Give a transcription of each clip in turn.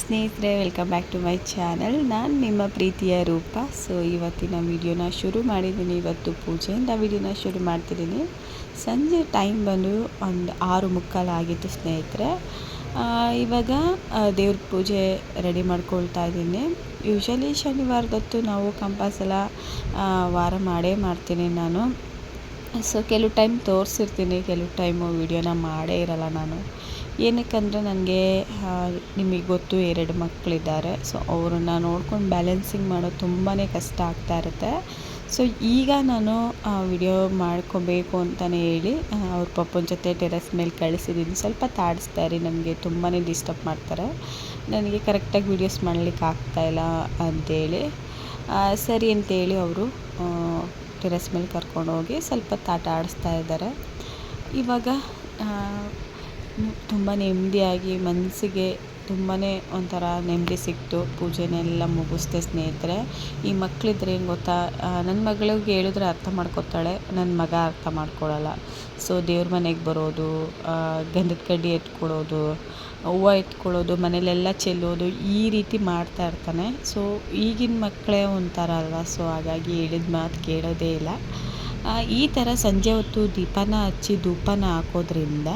ಸ್ನೇಹಿತರೆ, welcome back to my channel. ನಾನು ನಿಮ್ಮ ಪ್ರೀತಿಯ ರೂಪ. ಸೊ ಇವತ್ತಿನ ವಿಡಿಯೋನ ಶುರು ಮಾಡಿದ್ದೀನಿ. ಇವತ್ತು ಪೂಜೆಯಿಂದ ವಿಡಿಯೋನ ಶುರು ಮಾಡ್ತಿದ್ದೀನಿ. ಸಂಜೆ ಟೈಮ್ ಬಂದು ಒಂದು 6:45 ಆಗಿತ್ತು ಸ್ನೇಹಿತರೆ. ಇವಾಗ ದೇವ್ರ ಪೂಜೆ ರೆಡಿ ಮಾಡ್ಕೊಳ್ತಾ ಇದ್ದೀನಿ. ಯೂಶಲಿ ಶನಿವಾರದೊತ್ತು ನಾವು ಕಂಪಲ್ಸಲ ವಾರ ಮಾಡೇ ಮಾಡ್ತೀನಿ ನಾನು. ಸೊ ಕೆಲವು ಟೈಮ್ ತೋರಿಸಿರ್ತೀನಿ, ಕೆಲವು ಟೈಮು ವೀಡಿಯೋನ ಮಾಡೇ ಇರಲ್ಲ ನಾನು. ಏನಕ್ಕಂದರೆ ನನಗೆ ನಿಮಗೆ ಗೊತ್ತು 2 ಮಕ್ಕಳಿದ್ದಾರೆ. ಸೊ ಅವರನ್ನು ನೋಡ್ಕೊಂಡು ಬ್ಯಾಲೆನ್ಸಿಂಗ್ ಮಾಡೋದು ತುಂಬಾ ಕಷ್ಟ ಆಗ್ತಾ ಇರುತ್ತೆ. ಸೊ ಈಗ ನಾನು ವಿಡಿಯೋ ಮಾಡ್ಕೋಬೇಕು ಅಂತಲೇ ಹೇಳಿ ಅವ್ರ ಪಪ್ಪನ ಜೊತೆ ಟೆರೆಸ್ ಮೇಲೆ ಕಳಿಸಿದ್ದೀನಿ. ಸ್ವಲ್ಪ ತಾಡಿಸ್ತಾ ಇರಿ, ನನಗೆ ತುಂಬಾ ಡಿಸ್ಟರ್ಬ್ ಮಾಡ್ತಾರೆ, ನನಗೆ ಕರೆಕ್ಟಾಗಿ ವೀಡಿಯೋಸ್ ಮಾಡಲಿಕ್ಕೆ ಆಗ್ತಾಯಿಲ್ಲ ಅಂಥೇಳಿ. ಸರಿ ಅಂತೇಳಿ ಅವರು ಟೆರೆಸ್ ಮೇಲೆ ಕರ್ಕೊಂಡೋಗಿ ಸ್ವಲ್ಪ ಆಟ ಆಡಿಸ್ತಾ ಇದ್ದಾರೆ. ಇವಾಗ ತುಂಬ ನೆಮ್ಮದಿಯಾಗಿ ಮನಸ್ಸಿಗೆ ತುಂಬಾ ಒಂಥರ ನೆಮ್ಮದಿ ಸಿಕ್ತು. ಪೂಜೆನೆಲ್ಲ ಮುಗಿಸ್ದೆ ಸ್ನೇಹಿತರೆ. ಈ ಮಕ್ಕಳಿದ್ರೆ ಏನು ಗೊತ್ತಾ, ನನ್ನ ಮಗಳಿಗೆ ಹೇಳಿದ್ರೆ ಅರ್ಥ ಮಾಡ್ಕೊತಾಳೆ, ನನ್ನ ಮಗ ಅರ್ಥ ಮಾಡ್ಕೊಳ್ಳಲ್ಲ. ಸೊ ದೇವ್ರ ಮನೆಗೆ ಬರೋದು, ಗಂಧದ ಕಡ್ಡಿ ಎತ್ಕೊಳ್ಳೋದು, ಹೂವು ಎತ್ಕೊಳ್ಳೋದು, ಮನೇಲೆಲ್ಲ ಚೆಲ್ಲೋದು, ಈ ರೀತಿ ಮಾಡ್ತಾ ಇರ್ತಾನೆ. ಸೊ ಈಗಿನ ಮಕ್ಕಳೇ ಒಂಥರ ಅಲ್ವಾ. ಸೊ ಹಾಗಾಗಿ ಹೇಳಿದ ಮಾತು ಕೇಳೋದೇ ಇಲ್ಲ. ಈ ಥರ ಸಂಜೆ ಹೊತ್ತು ದೀಪನ ಹಚ್ಚಿ ಧೂಪನ ಹಾಕೋದ್ರಿಂದ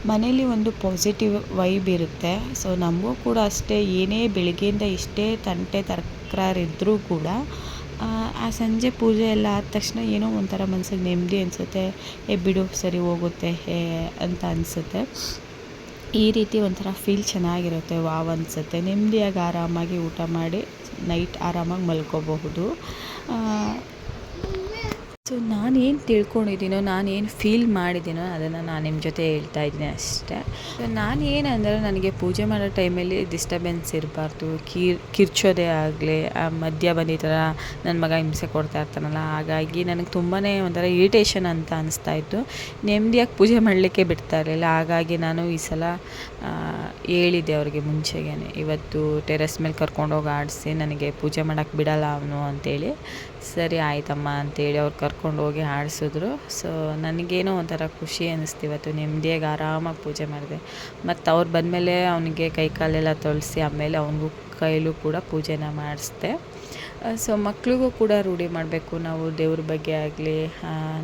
ಮನೇಲಿ ಒಂದು ಪಾಸಿಟಿವ್ ವೈಬ್ ಇರುತ್ತೆ. ಸೊ ನಮಗೂ ಕೂಡ ಅಷ್ಟೇ, ಏನೇ ಬೆಳಗ್ಗೆಯಿಂದ ಇಷ್ಟೇ ತಂಟೆ ತಕರಾರಿದ್ದರೂ ಕೂಡ ಆ ಸಂಜೆ ಪೂಜೆ ಎಲ್ಲ ಆದ ತಕ್ಷಣ ಏನೋ ಒಂಥರ ಮನಸ್ಸಿಗೆ ನೆಮ್ಮದಿ ಅನಿಸುತ್ತೆ. ಬಿಡು ಸರಿ ಹೋಗುತ್ತೆ ಅಂತ ಅನಿಸುತ್ತೆ. ಈ ರೀತಿ ಒಂಥರ ಫೀಲ್ ಚೆನ್ನಾಗಿರುತ್ತೆ, ವಾವ್ ಅನಿಸುತ್ತೆ. ನೆಮ್ಮದಿಯಾಗಿ ಆರಾಮಾಗಿ ಊಟ ಮಾಡಿ ನೈಟ್ ಆರಾಮಾಗಿ ಮಲ್ಕೋಬಹುದು. ಸೊ ನಾನೇನು ತಿಳ್ಕೊಂಡಿದ್ದೀನೋ, ನಾನೇನು ಫೀಲ್ ಮಾಡಿದ್ದೀನೋ ಅದನ್ನು ನಾನು ನಿಮ್ಮ ಜೊತೆ ಹೇಳ್ತಾ ಇದ್ದೀನಿ ಅಷ್ಟೇ. ಸೊ ನಾನೇನಂದರೆ, ನನಗೆ ಪೂಜೆ ಮಾಡೋ ಟೈಮಲ್ಲಿ ಡಿಸ್ಟರ್ಬೆನ್ಸ್ ಇರಬಾರ್ದು. ಕಿರ್ಚೋದೇ ಆಗಲಿ, ಮಧ್ಯ ಬಂದು ಈ ಥರ ನನ್ನ ಮಗ ಹಿಂಸೆ ಕೊಡ್ತಾ ಇರ್ತಾನಲ್ಲ, ಹಾಗಾಗಿ ನನಗೆ ತುಂಬಾ ಒಂಥರ ಇರಿಟೇಷನ್ ಅಂತ ಅನಿಸ್ತಾಯಿತ್ತು. ನೆಮ್ಮದಿಯಾಗಿ ಪೂಜೆ ಮಾಡಲಿಕ್ಕೆ ಬಿಡ್ತಾ ಇರಲಿಲ್ಲ. ಹಾಗಾಗಿ ನಾನು ಈ ಸಲ ಹೇಳಿದ್ದೆ ಅವ್ರಿಗೆ ಮುಂಚೆಗೇ, ಇವತ್ತು ಟೆರೆಸ್ ಮೇಲೆ ಕರ್ಕೊಂಡೋಗಿ ಆಡಿಸಿ, ನನಗೆ ಪೂಜೆ ಮಾಡೋಕ್ಕೆ ಬಿಡಲ್ಲ ಅವನು ಅಂತೇಳಿ. ಸರಿ ಆಯ್ತಮ್ಮ ಅಂತೇಳಿ ಅವ್ರು ಕರ್ಕೊಂಡೋಗಿ ಆಡಿಸಿದ್ರು. ಸೊ ನನಗೇನೋ ಒಂಥರ ಖುಷಿ ಅನ್ನಿಸ್ತು. ಇವತ್ತು ನೆಮ್ಮದಿಯಾಗಿ ಆರಾಮಾಗಿ ಪೂಜೆ ಮಾಡಿದೆ. ಮತ್ತು ಅವ್ರು ಬಂದಮೇಲೆ ಅವನಿಗೆ ಕೈ ಕಾಲೆಲ್ಲ ತೊಳೆಸಿ ಆಮೇಲೆ ಅವನಿಗೂ ಕೈಲೂ ಕೂಡ ಪೂಜೆನ ಮಾಡಿಸ್ದೆ. ಸೊ ಮಕ್ಳಿಗೂ ಕೂಡ ರೂಢಿ ಮಾಡಬೇಕು ನಾವು, ದೇವ್ರ ಬಗ್ಗೆ ಆಗಲಿ,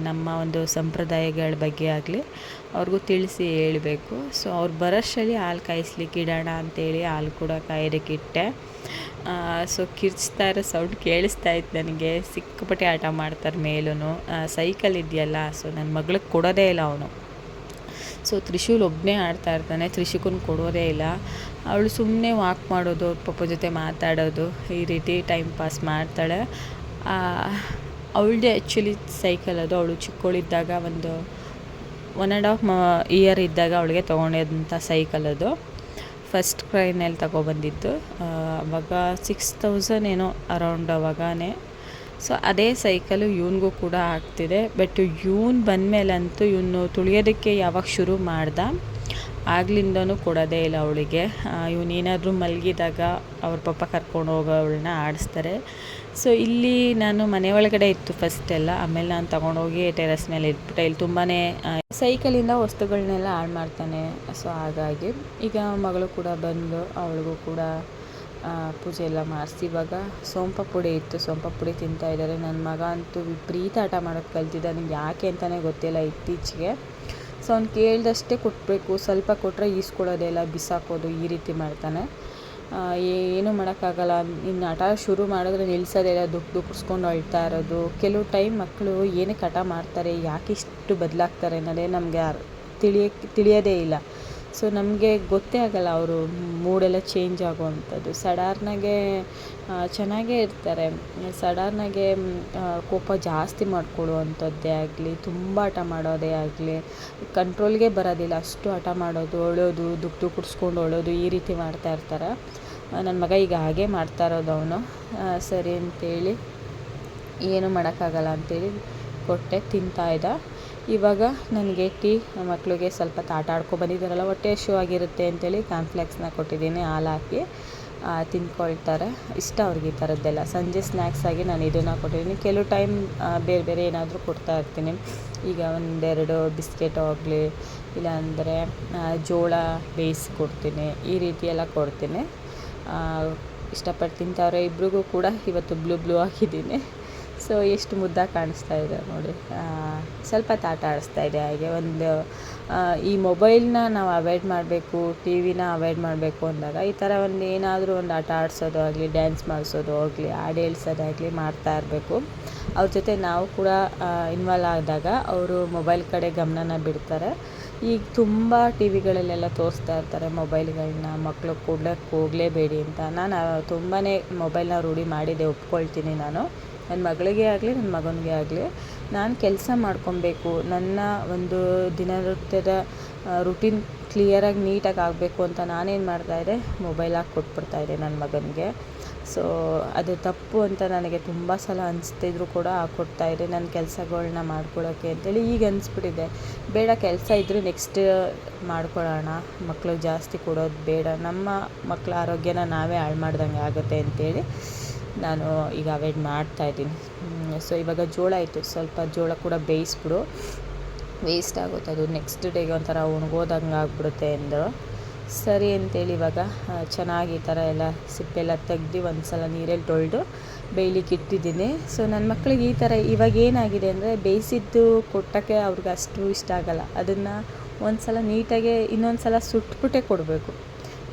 ನಮ್ಮ ಒಂದು ಸಂಪ್ರದಾಯಗಳ ಬಗ್ಗೆ ಆಗಲಿ ಅವ್ರಿಗೂ ತಿಳಿಸಿ ಹೇಳಬೇಕು. ಸೊ ಅವ್ರು ಬರೋಷ್ಟರಲ್ಲಿ ಹಾಲು ಕಾಯಿಸ್ಲಿಕ್ಕೆ ಇಡೋಣ ಅಂತೇಳಿ ಹಾಲು ಕೂಡ ಕಾಯೋದಕ್ಕಿಟ್ಟೆ. ಸೊ ಕಿರ್ಚ್ತಾ ಇರೋ ಸೌಂಡ್ ಕೇಳಿಸ್ತಾ ಇತ್ತು ನನಗೆ. ಸಿಕ್ಕಾಪಟ್ಟೆ ಆಟ ಮಾಡ್ತಾರೆ ಮೇಲೂ. ಸೈಕಲ್ ಇದೆಯಲ್ಲ, ಸೊ ನನ್ನ ಮಗಳಿಗೆ ಕೊಡೋದೇ ಇಲ್ಲ ಅವನು. ಸೊ ತ್ರಿಶೂಲ್ ಒಬ್ಬನೇ ಆಡ್ತಾ ಇರ್ತಾನೆ, ತ್ರಿಷಿಕನ ಕೊಡೋದೇ ಇಲ್ಲ. ಅವಳು ಸುಮ್ಮನೆ ವಾಕ್ ಮಾಡೋದು, ಪಪ್ಪ ಜೊತೆ ಮಾತಾಡೋದು, ಈ ರೀತಿ ಟೈಮ್ ಪಾಸ್ ಮಾಡ್ತಾಳೆ. ಅವಳದೇ ಆ್ಯಕ್ಚುಲಿ ಸೈಕಲ್ ಅದು. ಅವಳು ಚಿಕ್ಕವಳಿದ್ದಾಗ ಒಂದು 1.5 ಇಯರ್ ಇದ್ದಾಗ ಅವಳಿಗೆ ತೊಗೊಂಡಿದ್ದಂಥ ಸೈಕಲ್ ಅದು. ಫಸ್ಟ್ ಕ್ರೈನಲ್ಲಿ ತಗೊಬಂದಿದ್ದು. ಆವಾಗ 6,000 ಏನೋ ಅರೌಂಡ್ ಅವಾಗೇ. ಸೊ ಅದೇ ಸೈಕಲು ಇವನಿಗೂ ಕೂಡ ಆಗ್ತಿದೆ. ಬಟ್ ಇವನು ಬಂದಮೇಲಂತೂ ಇವನು ತುಳಿಯೋದಕ್ಕೆ ಯಾವಾಗ ಶುರು ಮಾಡ್ದ ಆಗ್ಲಿಂದನೂ ಕೊಡೋದೇ ಇಲ್ಲ ಅವಳಿಗೆ. ಇವನೇನಾದರೂ ಮಲಗಿದಾಗ ಅವ್ರ ಪಪ್ಪ ಕರ್ಕೊಂಡು ಹೋಗೋ ಅವಳನ್ನ ಆಡಿಸ್ತಾರೆ. ಸೊ ಇಲ್ಲಿ ನಾನು ಮನೆ ಒಳಗಡೆ ಇತ್ತು ಫಸ್ಟೆಲ್ಲ, ಆಮೇಲೆ ನಾನು ತೊಗೊಂಡೋಗಿ ಟೆರೆಸ್ ಮೇಲೆ ಇಟ್ಬಿಟ್ಟೆ. ಇಲ್ಲಿ ತುಂಬಾ ಸೈಕಲಿಂದ ವಸ್ತುಗಳನ್ನೆಲ್ಲ ಹಾಳು ಮಾಡ್ತಾನೆ. ಸೊ ಹಾಗಾಗಿ ಈಗ ಮಗಳು ಕೂಡ ಬಂದು ಅವಳಿಗೂ ಕೂಡ ಪೂಜೆ ಎಲ್ಲ ಮಾಡಿಸಿ, ಇವಾಗ ಸೋಂಪು ಪುಡಿ ಇತ್ತು, ಸೋಂಪು ಪುಡಿ ತಿಂತಾಯಿದ್ದಾರೆ. ನನ್ನ ಮಗ ಅಂತೂ ವಿಪರೀತ ಆಟ ಮಾಡೋದು ಕಲ್ತಿದ್ದ. ನನಗೆ ಯಾಕೆ ಅಂತಲೇ ಗೊತ್ತಿಲ್ಲ ಇತ್ತೀಚೆಗೆ. ಸೊ ಅವ್ನು ಕೇಳಿದಷ್ಟೇ ಕೊಟ್ಟಬೇಕು, ಸ್ವಲ್ಪ ಕೊಟ್ಟರೆ ಈಸ್ಕೊಳ್ಳೋದೇ ಇಲ್ಲ, ಬಿಸಾಕೋದು, ಈ ರೀತಿ ಮಾಡ್ತಾನೆ. ಏನೂ ಮಾಡೋಕ್ಕಾಗಲ್ಲ. ಇನ್ನು ಹಠ ಶುರು ಮಾಡಿದ್ರೆ ನಿಲ್ಲಿಸೋದೇ ಇಲ್ಲ, ದುಃಖಿಸ್ಕೊಂಡು ಅಳ್ತಾ ಇರೋದು. ಕೆಲವು ಟೈಮ್ ಮಕ್ಕಳು ಏನಕ್ಕೆ ಹಠ ಮಾಡ್ತಾರೆ, ಯಾಕೆ ಇಷ್ಟು ಬದಲಾಗ್ತಾರೆ ಅನ್ನೋದೇ ನಮಗೆ ತಿಳಿಯೋದೇ ಇಲ್ಲ. ಸೊ ನಮಗೆ ಗೊತ್ತೇ ಆಗೋಲ್ಲ ಅವರು ಮೂಡೆಲ್ಲ ಚೇಂಜ್ ಆಗುವಂಥದ್ದು. ಸಡನ್ನಾಗೆ ಚೆನ್ನಾಗೇ ಇರ್ತಾರೆ, ಸಡನ್ನಾಗೆ ಕೋಪ ಜಾಸ್ತಿ ಮಾಡ್ಕೊಳ್ಳುವಂಥದ್ದೇ ಆಗಲಿ, ತುಂಬ ಹಠ ಮಾಡೋದೇ ಆಗಲಿ, ಕಂಟ್ರೋಲ್ಗೆ ಬರೋದಿಲ್ಲ. ಅಷ್ಟು ಹಠ ಮಾಡೋದು, ಅಳೋದು, ದುಃಖಿಸ್ಕೊಂಡು ಅಳೋದು, ಈ ರೀತಿ ಮಾಡ್ತಾ ಇರ್ತಾರೆ. ನನ್ನ ಮಗ ಈಗ ಹಾಗೇ ಮಾಡ್ತಾ ಇರೋದು ಅವನು. ಸರಿ ಅಂತೇಳಿ ಏನು ಮಾಡೋಕ್ಕಾಗಲ್ಲ ಅಂತೇಳಿ ಕೊಟ್ಟೆ, ತಿಂತಾಯಿದ್ದ. ಇವಾಗ ನನಗೆ ಮಕ್ಕಳಿಗೆ ಸ್ವಲ್ಪ ಆಟ ಬಂದಿದ್ದಾರಲ್ಲ, ಹೊಟ್ಟೆ ಹಸಿವಾಗಿರುತ್ತೆ ಅಂತೇಳಿ ಕಾನ್ಫ್ಲೆಕ್ಸ್ನ ಕೊಟ್ಟಿದ್ದೀನಿ, ಹಾಲು ಹಾಕಿ ತಿಂದ್ಕೊಳ್ತಾರೆ. ಇಷ್ಟ ಅವ್ರಿಗೆ ಈ ಥರದ್ದೆಲ್ಲ. ಸಂಜೆ ಸ್ನ್ಯಾಕ್ಸಾಗಿ ನಾನು ಇದನ್ನು ಕೊಟ್ಟಿದ್ದೀನಿ. ಕೆಲವು ಟೈಮ್ ಬೇರೆ ಬೇರೆ ಏನಾದರೂ ಕೊಡ್ತಾ ಇರ್ತೀನಿ. ಈಗ 1-2 ಬಿಸ್ಕೆಟ್ ಆಗಲಿ, ಇಲ್ಲಾಂದರೆ ಜೋಳ ಬೇಯಿಸಿ ಕೊಡ್ತೀನಿ, ಈ ರೀತಿ ಎಲ್ಲ ಕೊಡ್ತೀನಿ. ಇಷ್ಟಪಟ್ಟು ತಿಂತವ್ರೆ. ಇಬ್ರಿಗೂ ಕೂಡ ಇವತ್ತು ಬ್ಲೂ ಹಾಕಿದ್ದೀನಿ. ಸೊ ಎಷ್ಟು ಮುದ್ದಾಗಿ ಕಾಣಿಸ್ತಾ ಇದೆ ನೋಡಿ. ಸ್ವಲ್ಪ ಆಟ ಆಡಿಸ್ತಾ ಇದೆ. ಹಾಗೆ ಒಂದು ಈ ಮೊಬೈಲ್ನ ನಾವು ಅವಾಯ್ಡ್ ಮಾಡಬೇಕು, ಟಿ ವಿನ ಅವಾಯ್ಡ್ ಮಾಡಬೇಕು ಅಂದಾಗ ಈ ಥರ ಒಂದು ಏನಾದರೂ ಒಂದು ಆಟ ಆಡಿಸೋದು ಆಗಲಿ, ಡ್ಯಾನ್ಸ್ ಮಾಡಿಸೋದು ಆಗಲಿ, ಹಾಡು ಹೇಳ್ಸೋದಾಗಲಿ ಮಾಡ್ತಾ ಇರಬೇಕು. ಅವ್ರ ಜೊತೆ ನಾವು ಕೂಡ ಇನ್ವಾಲ್ವ್ ಆದಾಗ ಅವರು ಮೊಬೈಲ್ ಕಡೆ ಗಮನನ ಬಿಡ್ತಾರೆ. ಈಗ ತುಂಬ ಟಿ ವಿಗಳಲ್ಲೆಲ್ಲ ತೋರಿಸ್ತಾ ಇರ್ತಾರೆ ಮೊಬೈಲ್ಗಳನ್ನ, ಮಕ್ಕಳು ಕೊಡ್ಲಿಕ್ಕೆ ಹೋಗಲೇಬೇಡಿ ಅಂತ. ನಾನು ತುಂಬಾ ಮೊಬೈಲ್ನ ರೂಢಿ ಮಾಡಿದೆ, ಒಪ್ಕೊಳ್ತೀನಿ. ನಾನು ನನ್ನ ಮಗಳಿಗೆ ಆಗಲಿ ನನ್ನ ಮಗನಿಗೆ ಆಗಲಿ ನಾನು ಕೆಲಸ ಮಾಡ್ಕೊಬೇಕು, ನನ್ನ ಒಂದು ದಿನನಿತ್ಯದ ರುಟೀನ್ ಕ್ಲಿಯರಾಗಿ ನೀಟಾಗಿ ಆಗಬೇಕು ಅಂತ ನಾನೇನು ಮಾಡ್ತಾಯಿದ್ದೆ, ಮೊಬೈಲಾಗಿ ಕೊಟ್ಬಿಡ್ತಾಯಿದ್ದೆ ನನ್ನ ಮಗನಿಗೆ. ಸೊ ಅದು ತಪ್ಪು ಅಂತ ನನಗೆ ತುಂಬ ಸಲ ಅನಿಸ್ತಿದ್ರು ಕೂಡ ಕೊಡ್ತಾಯಿದ್ದೆ ನನ್ನ ಕೆಲಸಗಳ್ನ ಮಾಡ್ಕೊಳ್ಳೋಕ್ಕೆ ಅಂತೇಳಿ. ಈಗ ಅನಿಸ್ಬಿಟ್ಟಿದೆ, ಬೇಡ, ಕೆಲಸ ಇದ್ದರೆ ನೆಕ್ಸ್ಟ್ ಮಾಡ್ಕೊಳ್ಳೋಣ, ಮಕ್ಳಿಗೆ ಜಾಸ್ತಿ ಕೊಡೋದು ಬೇಡ, ನಮ್ಮ ಮಕ್ಕಳ ಆರೋಗ್ಯನ ನಾವೇ ಹಾಳು ಮಾಡ್ದಂಗೆ ಆಗುತ್ತೆ ಅಂತೇಳಿ ನಾನು ಈಗ ಅವಾಯ್ಡ್ ಮಾಡ್ತಾಯಿದ್ದೀನಿ. ಸೊ ಇವಾಗ ಜೋಳ ಇತ್ತು, ಸ್ವಲ್ಪ ಜೋಳ ಕೂಡ ಬೇಯಿಸ್ಬಿಡು, ವೇಸ್ಟ್ ಆಗುತ್ತೆ, ಅದು ನೆಕ್ಸ್ಟ್ ಡೇಗೆ ಒಂಥರ ಒಣಗೋದಂಗೆ ಆಗಿಬಿಡುತ್ತೆ ಅಂದರು. ಸರಿ ಅಂತೇಳಿ ಇವಾಗ ಚೆನ್ನಾಗಿ ಈ ಥರ ಎಲ್ಲ ಸಿಪ್ಪೆಲ್ಲ ತೆಗ್ದು ಒಂದು ಸಲ ನೀರಲ್ಲಿ ತೊಳೆದು ಬೇಯ್ಲಿಕ್ಕೆ ಇಟ್ಟಿದ್ದೀನಿ. ಸೊ ನನ್ನ ಮಕ್ಕಳಿಗೆ ಈ ಥರ ಇವಾಗ ಏನಾಗಿದೆ ಅಂದರೆ, ಬೇಯಿಸಿದ್ದು ಕೊಟ್ಟಕ್ಕೆ ಅವ್ರಿಗೆ ಅಷ್ಟು ಇಷ್ಟ ಆಗೋಲ್ಲ. ಅದನ್ನು ಒಂದು ಸಲ ನೀಟಾಗೆ ಇನ್ನೊಂದು ಸಲ ಸುಟ್ಬಿಟ್ಟೆ ಕೊಡಬೇಕು.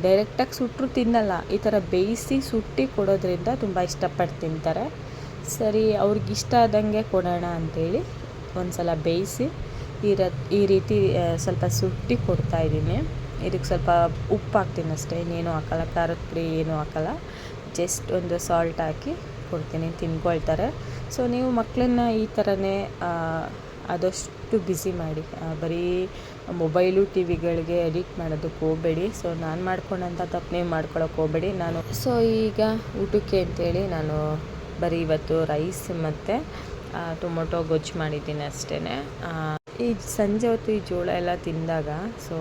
ಡೈರೆಕ್ಟಾಗಿ ಸುಟ್ಟರು ತಿನ್ನಲ್ಲ. ಈ ಥರ ಬೇಯಿಸಿ ಸುಟ್ಟು ಕೊಡೋದ್ರಿಂದ ತುಂಬ ಇಷ್ಟಪಟ್ಟು ತಿಂತಾರೆ. ಸರಿ, ಅವ್ರಿಗೆ ಇಷ್ಟ ಆದಂಗೆ ಕೊಡೋಣ ಅಂಥೇಳಿ ಒಂದು ಸಲ ಬೇಯಿಸಿ ಈ ರೀತಿ ಸ್ವಲ್ಪ ಸುಟ್ಟು ಕೊಡ್ತಾಯಿದ್ದೀನಿ. ಇದಕ್ಕೆ ಸ್ವಲ್ಪ ಉಪ್ಪು ಹಾಕ್ತೀನಿ ಅಷ್ಟೇ, ಇನ್ನೇನು ಹಾಕಲ್ಲ, ಖಾರದ ಪುಡಿ ಏನೂ ಹಾಕಲ್ಲ, ಜಸ್ಟ್ ಒಂದು ಸಾಲ್ಟ್ ಹಾಕಿ ಕೊಡ್ತೀನಿ, ತಿನ್ಕೊಳ್ತಾರೆ. ಸೊ ನೀವು ಮಕ್ಕಳನ್ನ ಈ ಥರನೇ ಆದಷ್ಟು ಬ್ಯುಸಿ ಮಾಡಿ, ಬರೀ ಮೊಬೈಲು ಟಿ ವಿಗಳಿಗೆ ಎಡಿಟ್ ಮಾಡೋದಕ್ಕೆ ಹೋಗಬೇಡಿ. ಸೊ ನಾನು ಮಾಡ್ಕೊಂಡಂಥ ತಪ್ಪು ನೀವು ಮಾಡ್ಕೊಳಕ್ಕೆ ಹೋಗಬೇಡಿ. ಸೊ ಈಗ ಊಟಕ್ಕೆ ಅಂತೇಳಿ ನಾನು ಬರೀ ಇವತ್ತು ರೈಸ್ ಮತ್ತು ಟೊಮೊಟೊ ಗೊಜ್ಜು ಮಾಡಿದ್ದೀನಿ ಅಷ್ಟೇ. ಈ ಸಂಜೆ ಹೊತ್ತು ಈ ಜೋಳ ಎಲ್ಲ ತಿಂದಾಗ ಸೊ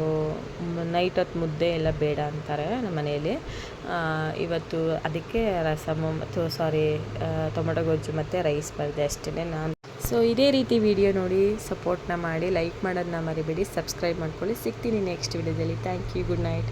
ನೈಟ್ ಹೊತ್ತು ಮುದ್ದೆ ಎಲ್ಲ ಬೇಡ ಅಂತಾರೆ ನಮ್ಮ ಮನೆಯಲ್ಲಿ. ಇವತ್ತು ಅದಕ್ಕೆ ರಸಮು ಮತ್ತು ಟೊಮೊಟೊ ಗೊಜ್ಜು ಮತ್ತು ರೈಸ್ ಮಾಡಿದೆ ಅಷ್ಟೇ ನಾನು. ಸೊ ಇದೇ ರೀತಿ ವಿಡಿಯೋ ನೋಡಿ ಸಪೋರ್ಟ್ನ ಮಾಡಿ, ಲೈಕ್ ಮಾಡೋದನ್ನ ಮರಿಬೇಡಿ, ಸಬ್ಸ್ಕ್ರೈಬ್ ಮಾಡ್ಕೊಳ್ಳಿ. ಸಿಗ್ತೀನಿ ನೆಕ್ಸ್ಟ್ ವಿಡಿಯೋದಲ್ಲಿ. Thank you, good night.